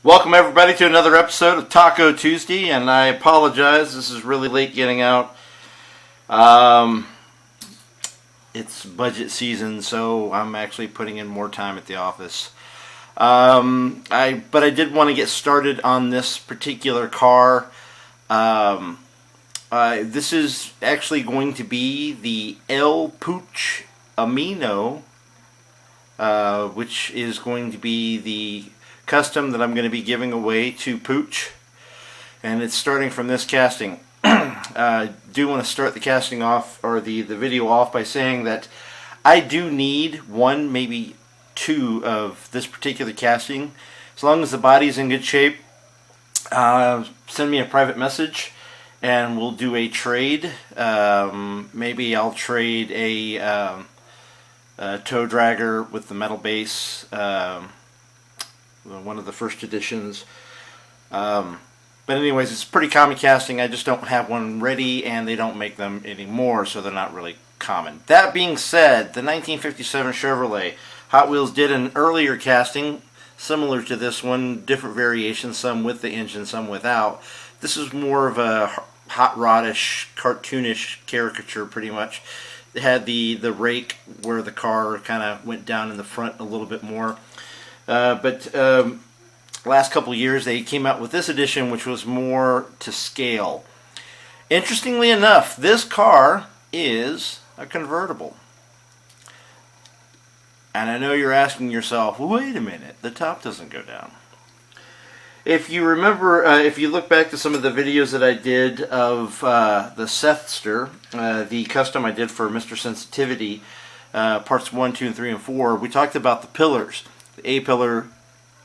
Welcome everybody to another episode of Taco Tuesday, and I apologize, this is really late getting out. It's budget season, so I'm actually putting in more time at the office. But I did want to get started on this particular car. This is actually going to be the El Poochefmarowbe, which is going to be the custom that I'm going to be giving away to Pooch, and it's starting from this casting. I do want to start the casting off, or the video off, by saying that I do need one, maybe two of this particular casting. As long as the body's in good shape, send me a private message and we'll do a trade. Maybe I'll trade a tow dragger with the metal base, one of the first editions. But anyways, it's pretty common casting. I just don't have one ready, and they don't make them anymore, so they're not really common. That being said, the 1957 Chevrolet Hot Wheels did an earlier casting similar to this one, different variations, some with the engine, some without. This is more of a hot rodish, cartoonish caricature, pretty much. It had the rake where the car kind of went down in the front a little bit more. But last couple years they came out with this edition, which was more to scale. Interestingly enough, this car is a convertible. And I know you're asking yourself, wait a minute, the top doesn't go down. If you remember, if you look back to some of the videos that I did of the Sethster, the custom I did for Mr. Sensitivity, parts 1, 2, and 3, and 4, we talked about the pillars. The A pillar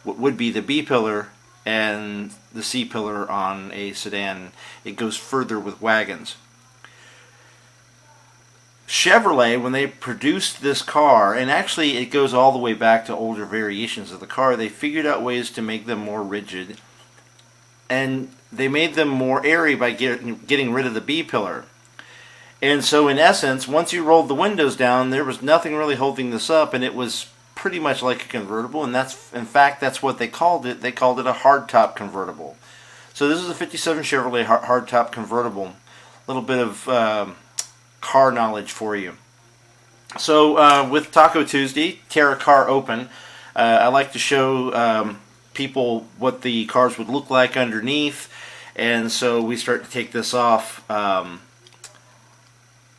would be the B pillar, and the C pillar on a sedan. It goes further with wagons. Chevrolet, when they produced this car, and actually it goes all the way back to older variations of the car, they figured out ways to make them more rigid, and they made them more airy by getting rid of the B pillar. And so in essence, once you rolled the windows down, there was nothing really holding this up, and it was pretty much like a convertible, and in fact that's what they called it. They called it a hardtop convertible. So this is a 57 Chevrolet hardtop convertible. A little bit of car knowledge for you. So with Taco Tuesday, tear a car open, I like to show people what the cars would look like underneath, and so we start to take this off,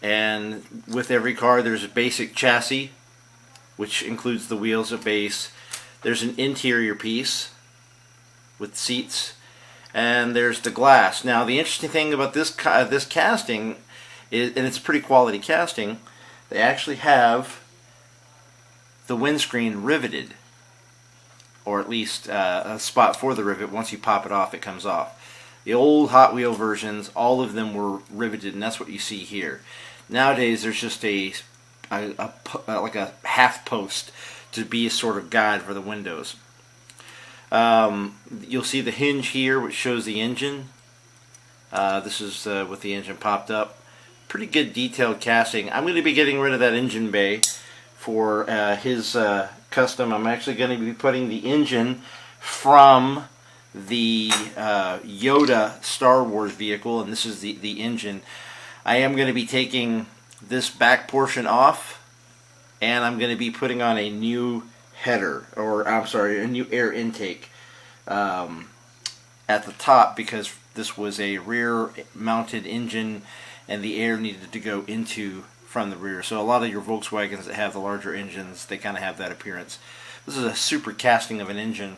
and with every car there's a basic chassis, which includes the wheels, a base. There's an interior piece with seats, and there's the glass. Now the interesting thing about this casting is, and it's a pretty quality casting, they actually have the windscreen riveted, or at least a spot for the rivet. Once you pop it off, it comes off. The old Hot Wheel versions, all of them were riveted, and that's what you see here. Nowadays there's just like a half post to be a sort of guide for the windows. You'll see the hinge here, which shows the engine. This is with the engine popped up. Pretty good detailed casting. I'm going to be getting rid of that engine bay for his custom. I'm actually going to be putting the engine from the Yoda Star Wars vehicle, and this is the engine. I am going to be taking this back portion off, and I'm going to be putting on a new header, or I'm sorry, a new air intake at the top, because this was a rear mounted engine and the air needed to go into from the rear. So a lot of your Volkswagens that have the larger engines, they kind of have that appearance. This is a super casting of an engine,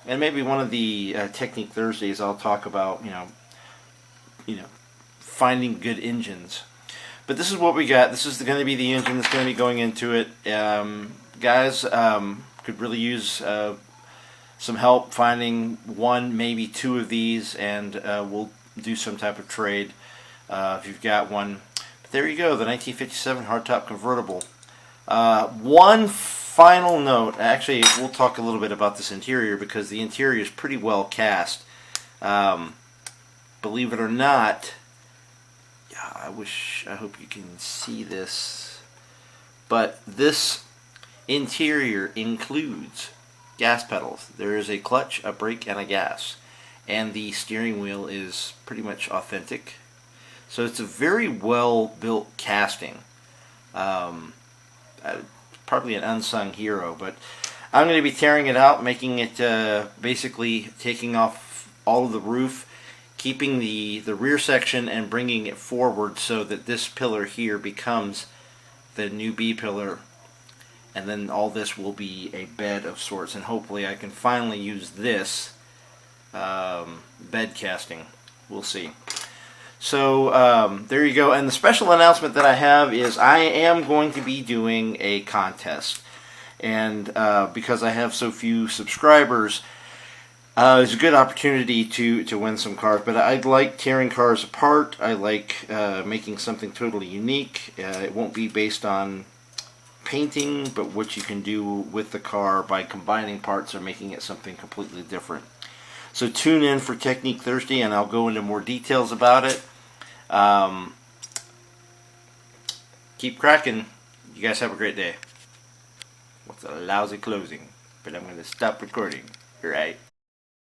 and maybe one of the Technique Thursdays I'll talk about finding good engines. But this is what we got. This is going to be the engine that's going to be going into it. Guys, could really use some help finding one, maybe two of these, and we'll do some type of trade if you've got one. But there you go, the 1957 hardtop convertible. One final note. Actually, we'll talk a little bit about this interior, because the interior is pretty well cast. Believe it or not, I hope you can see this, but this interior includes, gas pedals. There is a clutch, a brake, and a gas. And the steering wheel is pretty much authentic. So it's a very well built casting. Probably an unsung hero, but I'm going to be tearing it out, making it basically taking off all of the roof, keeping the rear section and bringing it forward so that this pillar here becomes the new B pillar, and then all this will be a bed of sorts, and hopefully I can finally use this bed casting. We'll see. So there you go. And the special announcement that I have is I am going to be doing a contest. And because I have so few subscribers, it's a good opportunity to win some cars. But I like tearing cars apart. I like making something totally unique. It won't be based on painting, but what you can do with the car by combining parts or making it something completely different. So tune in for Technique Thursday, and I'll go into more details about it. Keep cracking. You guys have a great day. What's a lousy closing? But I'm going to stop recording. Right.